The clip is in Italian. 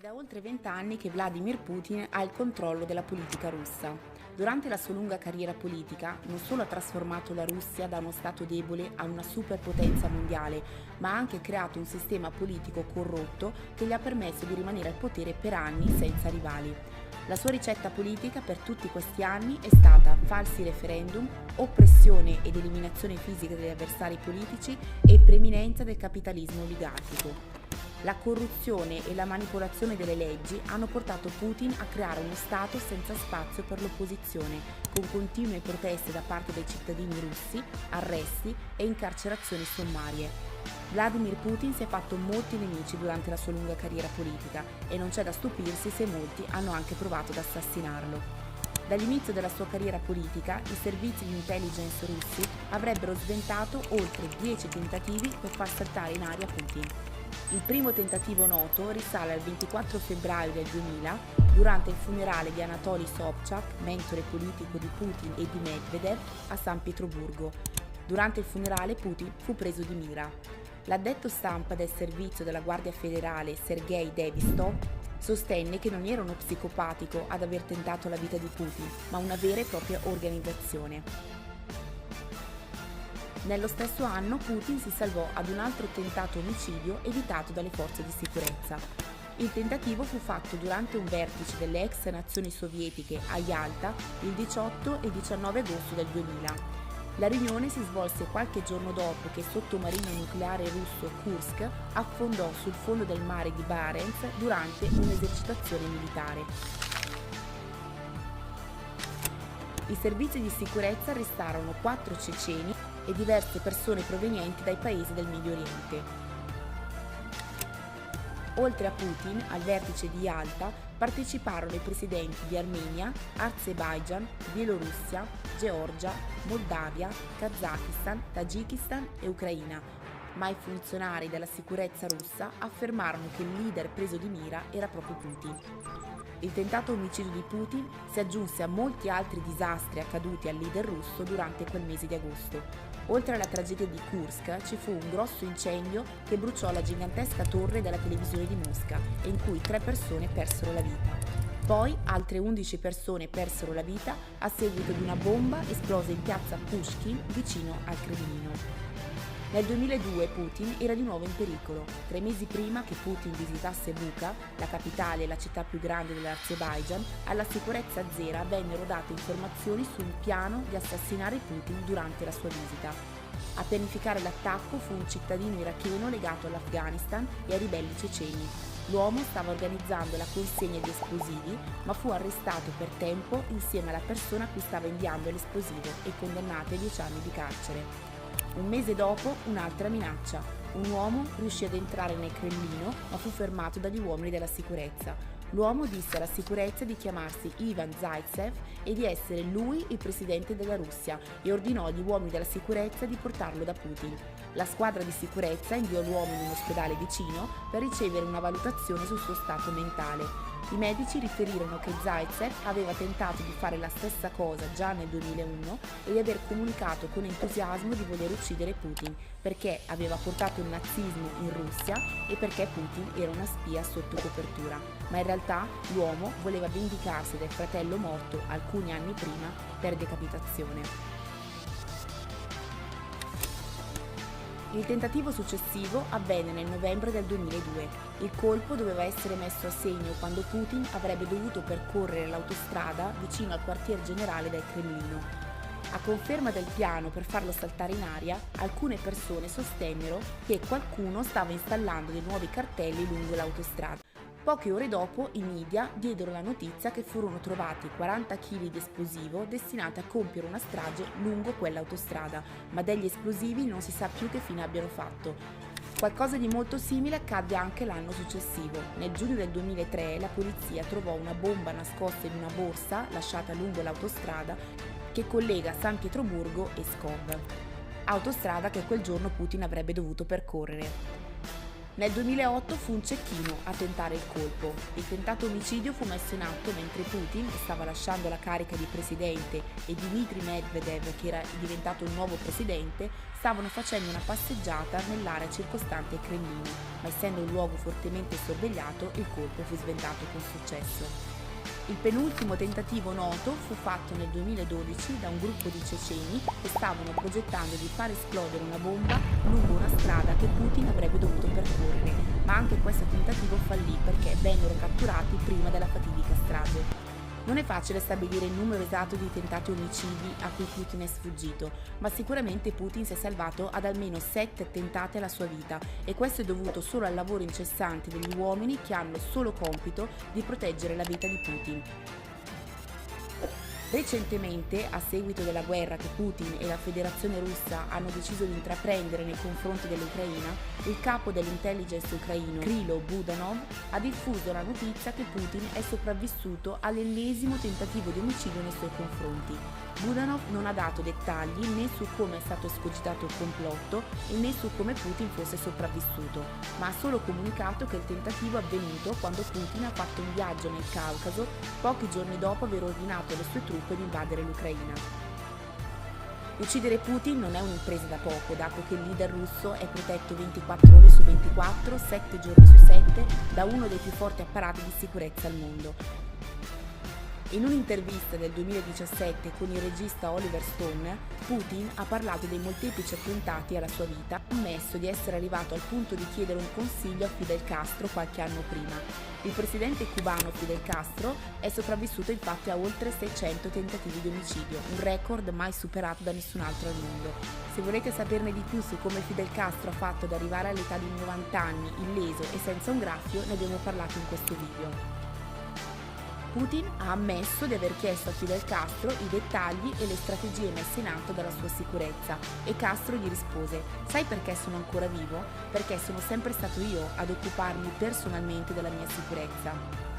da oltre 20 anni che Vladimir Putin ha il controllo della politica russa. Durante la sua lunga carriera politica, non solo ha trasformato la Russia da uno stato debole a una superpotenza mondiale, ma ha anche creato un sistema politico corrotto che gli ha permesso di rimanere al potere per anni senza rivali. La sua ricetta politica per tutti questi anni è stata falsi referendum, oppressione ed eliminazione fisica degli avversari politici e preminenza del capitalismo oligarchico. La corruzione e la manipolazione delle leggi hanno portato Putin a creare uno Stato senza spazio per l'opposizione, con continue proteste da parte dei cittadini russi, arresti e incarcerazioni sommarie. Vladimir Putin si è fatto molti nemici durante la sua lunga carriera politica e non c'è da stupirsi se molti hanno anche provato ad assassinarlo. Dall'inizio della sua carriera politica, i servizi di intelligence russi avrebbero sventato oltre 10 tentativi per far saltare in aria Putin. Il primo tentativo noto risale al 24 febbraio del 2000, durante il funerale di Anatoly Sobchak, mentore politico di Putin e di Medvedev, a San Pietroburgo. Durante il funerale Putin fu preso di mira. L'addetto stampa del servizio della Guardia Federale Sergei Devistov sostenne che non era uno psicopatico ad aver tentato la vita di Putin, ma una vera e propria organizzazione. Nello stesso anno Putin si salvò ad un altro tentato omicidio evitato dalle forze di sicurezza. Il tentativo fu fatto durante un vertice delle ex nazioni sovietiche a Yalta il 18 e 19 agosto del 2000. La riunione si svolse qualche giorno dopo che il sottomarino nucleare russo Kursk affondò sul fondo del mare di Barents durante un'esercitazione militare. I servizi di sicurezza arrestarono 4 ceceni e diverse persone provenienti dai paesi del Medio Oriente. Oltre a Putin, al vertice di Yalta parteciparono i presidenti di Armenia, Azerbaijan, Bielorussia, Georgia, Moldavia, Kazakistan, Tagikistan e Ucraina, ma i funzionari della sicurezza russa affermarono che il leader preso di mira era proprio Putin. Il tentato omicidio di Putin si aggiunse a molti altri disastri accaduti al leader russo durante quel mese di agosto. Oltre alla tragedia di Kursk ci fu un grosso incendio che bruciò la gigantesca torre della televisione di Mosca e in cui 3 persone persero la vita. Poi altre 11 persone persero la vita a seguito di una bomba esplosa in piazza Pushkin vicino al Cremlino. Nel 2002 Putin era di nuovo in pericolo. 3 mesi prima che Putin visitasse Bucha, la capitale e la città più grande dell'Azerbaijan, alla sicurezza azera vennero date informazioni sul piano di assassinare Putin durante la sua visita. A pianificare l'attacco fu un cittadino iracheno legato all'Afghanistan e ai ribelli ceceni. L'uomo stava organizzando la consegna di esplosivi, ma fu arrestato per tempo insieme alla persona a cui stava inviando l'esplosivo e condannato ai 10 anni di carcere. Un mese dopo, un'altra minaccia. Un uomo riuscì ad entrare nel Cremlino, ma fu fermato dagli uomini della sicurezza. L'uomo disse alla sicurezza di chiamarsi Ivan Zaitsev e di essere lui il presidente della Russia e ordinò agli uomini della sicurezza di portarlo da Putin. La squadra di sicurezza inviò l'uomo in un ospedale vicino per ricevere una valutazione sul suo stato mentale. I medici riferirono che Zaitsev aveva tentato di fare la stessa cosa già nel 2001 e di aver comunicato con entusiasmo di voler uccidere Putin perché aveva portato il nazismo in Russia e perché Putin era una spia sotto copertura, ma in realtà l'uomo voleva vendicarsi del fratello morto alcuni anni prima per decapitazione. Il tentativo successivo avvenne nel novembre del 2002. Il colpo doveva essere messo a segno quando Putin avrebbe dovuto percorrere l'autostrada vicino al quartier generale del Cremlino. A conferma del piano per farlo saltare in aria, alcune persone sostennero che qualcuno stava installando dei nuovi cartelli lungo l'autostrada. Poche ore dopo i media diedero la notizia che furono trovati 40 kg di esplosivo destinati a compiere una strage lungo quell'autostrada, ma degli esplosivi non si sa più che fine abbiano fatto. Qualcosa di molto simile accadde anche l'anno successivo. Nel giugno del 2003 la polizia trovò una bomba nascosta in una borsa lasciata lungo l'autostrada che collega San Pietroburgo e Pskov, autostrada che quel giorno Putin avrebbe dovuto percorrere. Nel 2008 fu un cecchino a tentare il colpo. Il tentato omicidio fu messo in atto mentre Putin, che stava lasciando la carica di presidente, e Dmitry Medvedev, che era diventato il nuovo presidente, stavano facendo una passeggiata nell'area circostante il Cremlino, ma essendo un luogo fortemente sorvegliato, il colpo fu sventato con successo. Il penultimo tentativo noto fu fatto nel 2012 da un gruppo di ceceni che stavano progettando di far esplodere una bomba lungo una strada che Putin avrebbe dovuto percorrere, ma anche questo tentativo fallì perché vennero catturati prima della fatidica strage. Non è facile stabilire il numero esatto di tentati omicidi a cui Putin è sfuggito, ma sicuramente Putin si è salvato ad almeno 7 attentati alla sua vita, e questo è dovuto solo al lavoro incessante degli uomini che hanno il solo compito di proteggere la vita di Putin. Recentemente, a seguito della guerra che Putin e la Federazione Russa hanno deciso di intraprendere nei confronti dell'Ucraina, il capo dell'intelligence ucraino Krilo Budanov ha diffuso la notizia che Putin è sopravvissuto all'ennesimo tentativo di omicidio nei suoi confronti. Budanov non ha dato dettagli né su come è stato escogitato il complotto e né su come Putin fosse sopravvissuto, ma ha solo comunicato che il tentativo è avvenuto quando Putin ha fatto un viaggio nel Caucaso pochi giorni dopo aver ordinato alle sue truppe di invadere l'Ucraina. Uccidere Putin non è un'impresa da poco, dato che il leader russo è protetto 24 ore su 24, 7 giorni su 7, da uno dei più forti apparati di sicurezza al mondo. In un'intervista del 2017 con il regista Oliver Stone, Putin ha parlato dei molteplici attentati alla sua vita, ammesso di essere arrivato al punto di chiedere un consiglio a Fidel Castro qualche anno prima. Il presidente cubano Fidel Castro è sopravvissuto infatti a oltre 600 tentativi di omicidio, un record mai superato da nessun altro al mondo. Se volete saperne di più su come Fidel Castro ha fatto ad arrivare all'età di 90 anni, illeso e senza un graffio, ne abbiamo parlato in questo video. Putin ha ammesso di aver chiesto a Fidel Castro i dettagli e le strategie messe in atto dalla sua sicurezza, e Castro gli rispose: «Sai perché sono ancora vivo? Perché sono sempre stato io ad occuparmi personalmente della mia sicurezza».